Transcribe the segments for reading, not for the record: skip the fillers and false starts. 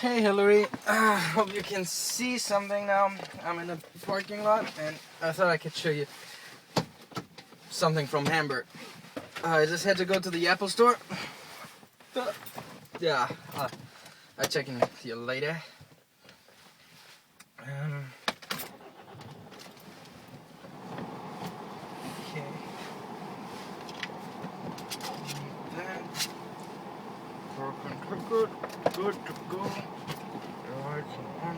Hey Hillary, hope you can see something now. I'm in a parking lot and I thought I could show you something from Hamburg. I just had to go to the Apple store. Yeah, I'll check in with you later. Okay. That. Good to go. Right on.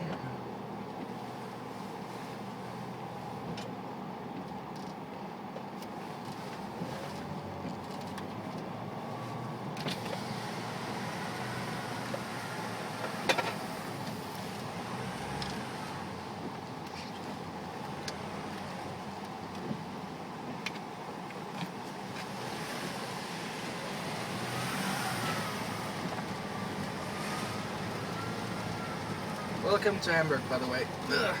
Welcome to Hamburg, by the way. Ugh.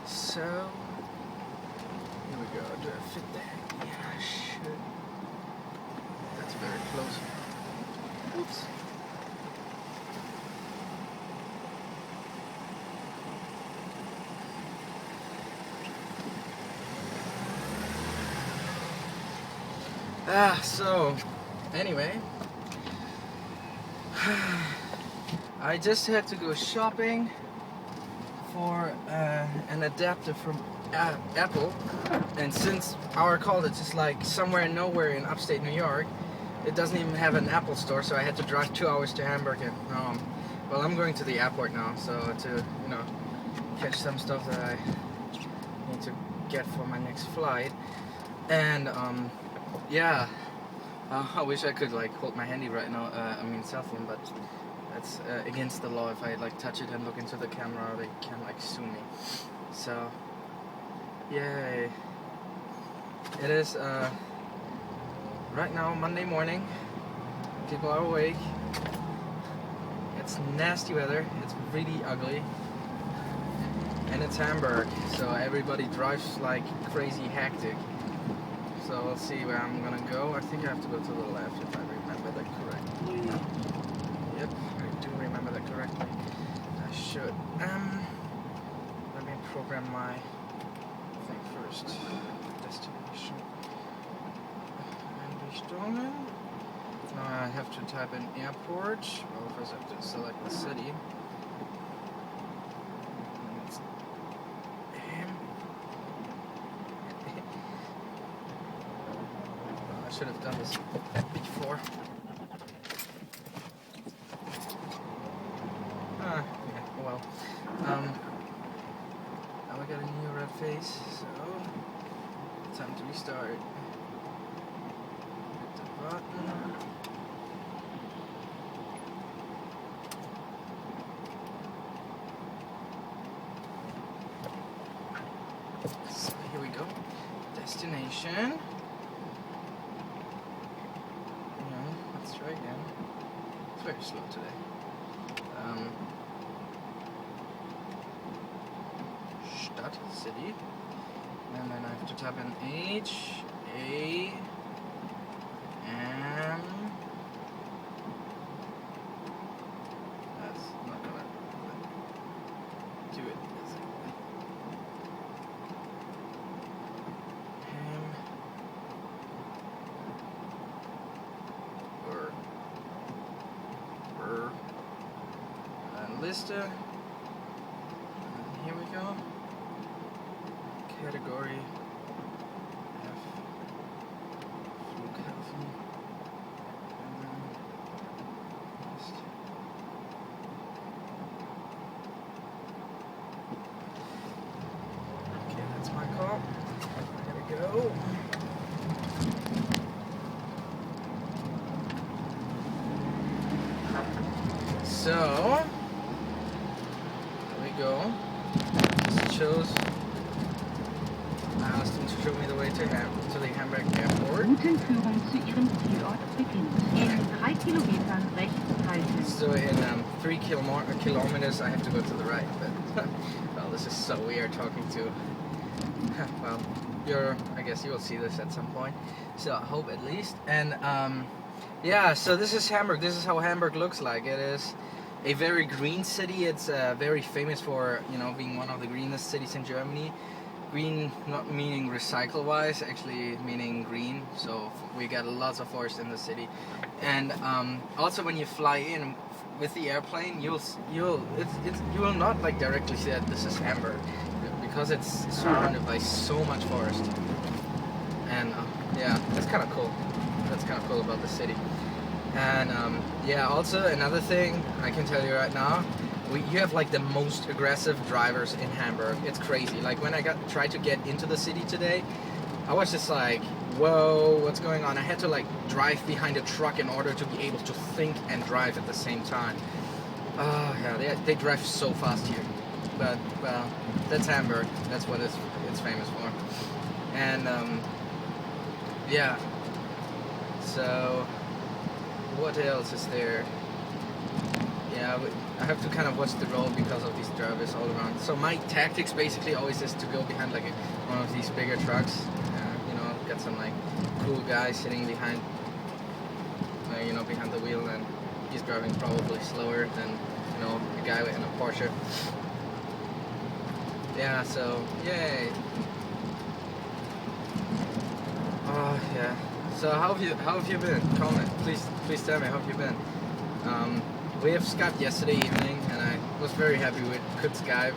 So, here we go. Do I fit there? Yeah, I should. That's very close. Oops. So, anyway. I just had to go shopping for an adapter from Apple, and since our college is like somewhere in nowhere in upstate New York, it doesn't even have an Apple store, so I had to drive 2 hours to Hamburg. And well, I'm going to the airport now, so to catch some stuff that I need to get for my next flight. And yeah, I wish I could like hold my handy right now. Cell phone, but that's against the law. If I like touch it and look into the camera, they can like sue me. So, yay! It is right now Monday morning. People are awake. It's nasty weather. It's really ugly, and it's Hamburg, so everybody drives like crazy hectic. So we'll see where I'm gonna go. I think I have to go to the left if I remember that correctly. Yep, I do remember that correctly. I should. Let me program my thing first. Destination. Einrichtungen. Now I have to type in airport. Well, first I have to select the city. I should have done this before. Yeah, well. Now I got a new red face, so time to restart. Hit the button. So here we go. Destination. Let's try again. It's very slow today. Stadt, city. And then I have to type in H, A, M. That's not gonna do it, is it? Lista. Here we go. Category F. Flughafen. And then list. Okay, that's my call. I gotta go. So go. Shows. I asked him to show me the way to the Hamburg airport. Routenführung zu Ihrem Zielort beginnt. In 3 Kilometern rechts halten. So in 3 kilometers I have to go to the right, but well, this is so weird talking to. Well, I guess you will see this at some point. So I hope at least. And Yeah, so this is Hamburg. This is how Hamburg looks like. It is a very green city. It's very famous for, you know, being one of the greenest cities in Germany. Green not meaning recycle-wise, actually meaning green. So we got lots of forest in the city, and also when you fly in with the airplane, you will not like directly see that this is Hamburg, because it's surrounded by so much forest, and yeah, that's kind of cool. That's kind of cool about the city. And yeah, also another thing I can tell you right now, you have like the most aggressive drivers in Hamburg. It's crazy. Like when I tried to get into the city today, I was just like, whoa, what's going on? I had to like drive behind a truck in order to be able to think and drive at the same time. Oh yeah, they drive so fast here. But well, that's Hamburg. That's what it's famous for. And yeah. So what else is there? Yeah, I have to kind of watch the road because of these drivers all around. So my tactics basically always is to go behind like one of these bigger trucks. You know, get some like cool guy sitting behind, you know, behind the wheel, and he's driving probably slower than, you know, a guy in a Porsche. Yeah, so yay. Oh yeah. So how have you been? Comment, please tell me how have you been. We have Skyped yesterday evening, and I was very happy we could Skype.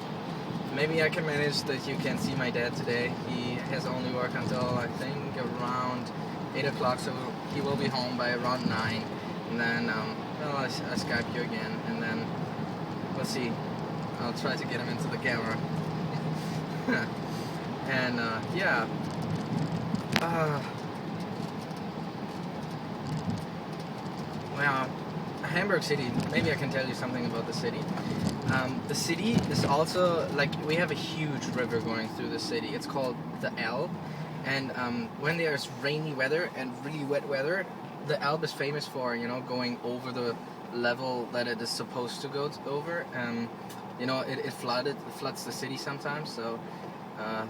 Maybe I can manage that you can see my dad today. He has only work until I think around 8 o'clock, so he will be home by around 9. And then well, I Skype you again, and then we'll see. I'll try to get him into the camera. And yeah. Well, Hamburg City, maybe I can tell you something about the city. The city is also, like, we have a huge river going through the city. It's called the Elbe. And when there's rainy weather and really wet weather, the Elbe is famous for, you know, going over the level that it is supposed to go over. You know, it floods the city sometimes, so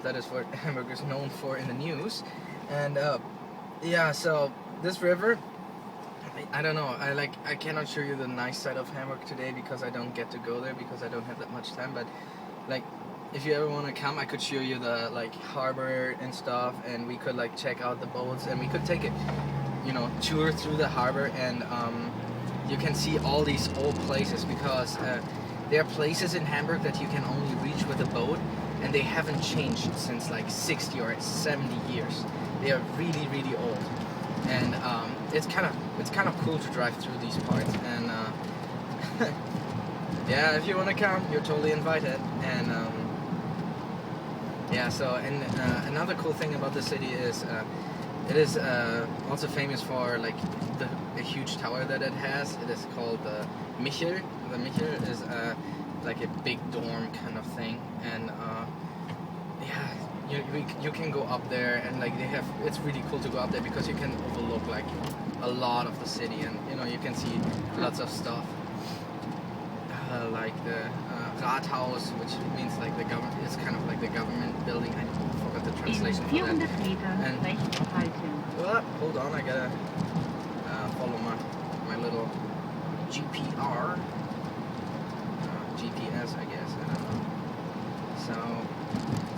that is what Hamburg is known for in the news. And yeah, so this river, I don't know, I cannot show you the nice side of Hamburg today because I don't get to go there because I don't have that much time, but like if you ever want to come, I could show you the like harbor and stuff, and we could like check out the boats, and we could take a, you know, tour through the harbor, and you can see all these old places, because there are places in Hamburg that you can only reach with a boat, and they haven't changed since like 60 or 70 years. They are really, really old, and it's kind of cool to drive through these parts. And yeah, if you want to come, you're totally invited. And yeah, so, and another cool thing about the city is it is also famous for like a huge tower that it has. It is called the Michel. The Michel is like a big dorm kind of thing, and yeah, you can go up there, and like it's really cool to go up there because you can overlook like a lot of the city, and you know, you can see lots of stuff, like the Rathaus, which means like the government. It's kind of like the government building. I forgot the translation for that. And well, hold on, I gotta follow my little GPR. GPS, I guess. I don't know. So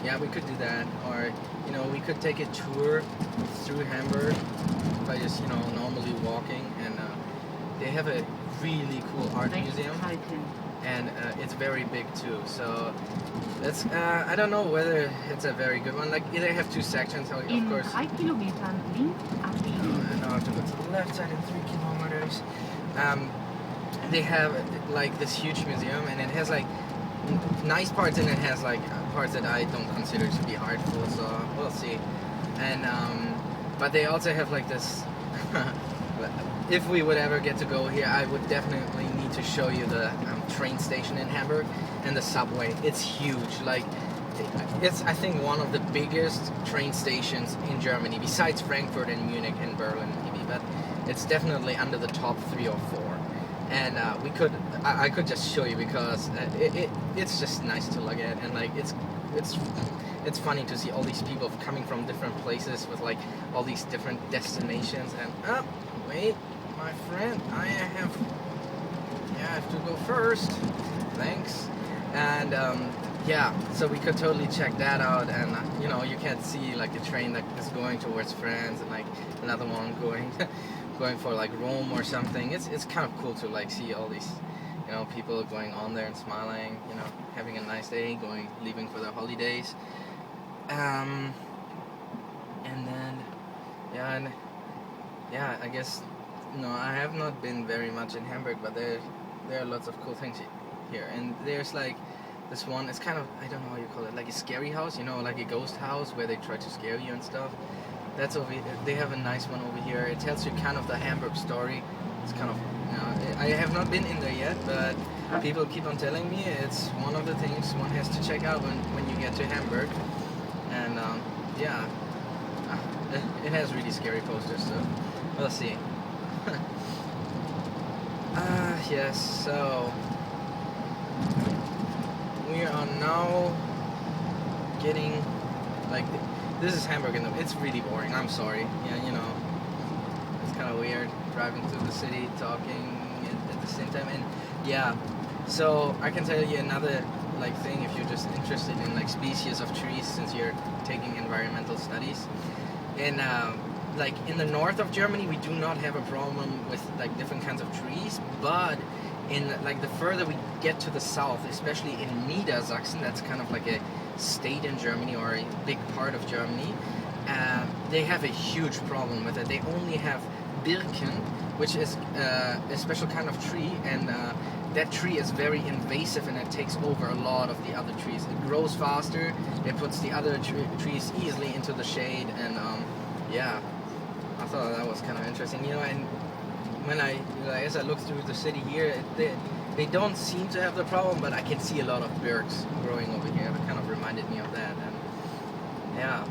yeah, we could do that, or you know, we could take a tour through Hamburg by just, you know, normally walking, and they have a really cool art museum, and it's very big too. So that's I don't know whether it's a very good one. Like they have two sections, of course. 3 Kilometern links abbiegen. I have to go to the left side in 3 kilometers. They have like this huge museum, and it has like nice parts, and it has like parts that I don't consider to be artful, so we'll see. And but they also have like this if we would ever get to go here, I would definitely need to show you the train station in Hamburg and the subway. It's huge. Like it's, I think, one of the biggest train stations in Germany, besides Frankfurt and Munich and Berlin maybe, but it's definitely under the top 3 or 4. And I could just show you, because it's just nice to look at, and like it's funny to see all these people coming from different places with like all these different destinations. And wait, my friend. I have to go first. Thanks. And yeah, so we could totally check that out. And you know, you can see like a train that is going towards France, and like another one going going for like Rome or something. It's kind of cool to like see all these, you know, people going on there and smiling, you know, having a nice day, leaving for their holidays. And then I guess no, I have not been very much in Hamburg, but there are lots of cool things here. And there's like this one, it's kind of, I don't know how you call it, like a scary house, you know, like a ghost house where they try to scare you and stuff. That's over. They have a nice one over here. It tells you kind of the Hamburg story. It's kind of, you know, I have not been in there yet, but people keep on telling me it's one of the things one has to check out when you get to Hamburg. And yeah, it has really scary posters, so we'll see. Yes, so we are now getting, like, this is Hamburg, and it's really boring, I'm sorry. Yeah, you know, it's kind of weird driving through the city, talking at the same time. And yeah, so I can tell you another like thing if you're just interested in like species of trees, since you're taking environmental studies. In like in the north of Germany, we do not have a problem with like different kinds of trees, but in like the further we get to the south, especially in Niedersachsen, that's kind of like a state in Germany, or a big part of Germany, they have a huge problem with it. They only have Birken, which is a special kind of tree, and that tree is very invasive, and it takes over a lot of the other trees. It grows faster, it puts the other trees easily into the shade, and yeah, I thought that was kind of interesting, you know. And when as I look through the city here, they don't seem to have the problem, but I can see a lot of birks growing over here. It kind of reminded me of that, and yeah.